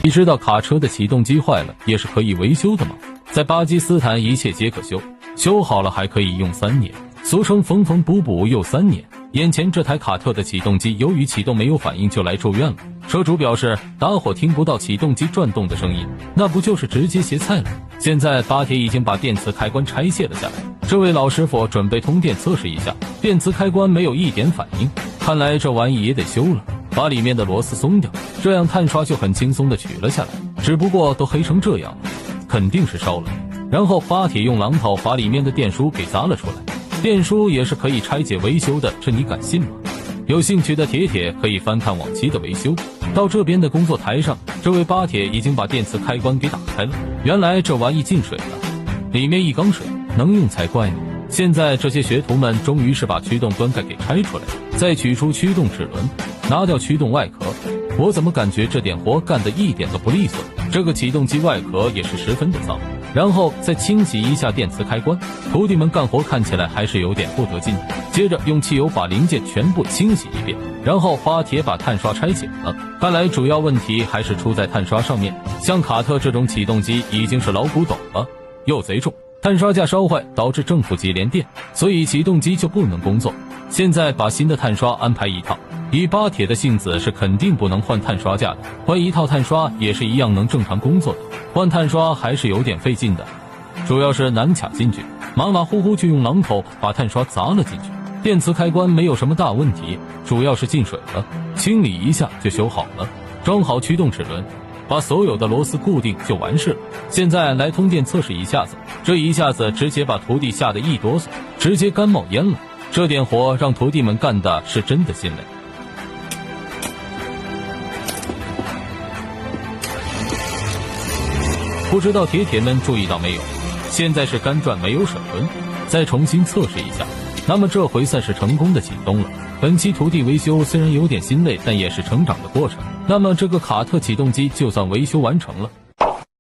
你知道卡车的启动机坏了也是可以维修的吗？在巴基斯坦一切皆可修，修好了还可以用3年，俗称缝缝补补又3年。眼前这台卡特的启动机由于启动没有反应就来住院了，车主表示打火听不到启动机转动的声音，那不就是直接歇菜了？现在巴铁已经把电磁开关拆卸了下来，这位老师傅准备通电测试一下，电磁开关没有一点反应，看来这玩意也得修了，把里面的螺丝松掉，这样碳刷就很轻松的取了下来，只不过都黑成这样了，肯定是烧了。然后巴铁用榔头把里面的电梳给砸了出来，电梳也是可以拆解维修的，这你敢信吗？有兴趣的铁可以翻看往期的维修。到这边的工作台上，这位巴铁已经把电磁开关给打开了，原来这玩意进水了，里面一缸水，能用才怪呢。现在这些学徒们终于是把驱动端盖给拆出来，再取出驱动齿轮，拿掉驱动外壳。我怎么感觉这点活干得一点都不利索？这个启动机外壳也是十分的脏。然后再清洗一下电磁开关，徒弟们干活看起来还是有点不得劲。接着用汽油把零件全部清洗一遍，然后巴铁把碳刷拆解了。看来主要问题还是出在碳刷上面，像卡特这种启动机已经是老古董了，又贼重，碳刷架烧坏导致正负极连电，所以启动机就不能工作。现在把新的碳刷安排一套，以巴铁的性子是肯定不能换碳刷架的，换一套碳刷也是一样能正常工作的，换碳刷还是有点费劲的，主要是难卡进去，马马虎虎就用榔头把碳刷砸了进去。电磁开关没有什么大问题，主要是进水了，清理一下就修好了，装好驱动齿轮，把所有的螺丝固定就完事了。现在来通电测试一下子，这一下子直接把徒弟吓得一哆嗦，直接干冒烟了。这点活让徒弟们干的是真的心累。不知道铁们注意到没有，现在是干转没有齿轮，再重新测试一下，那么这回算是成功的启动了。本期徒弟维修虽然有点心累，但也是成长的过程。那么这个卡特启动机就算维修完成了。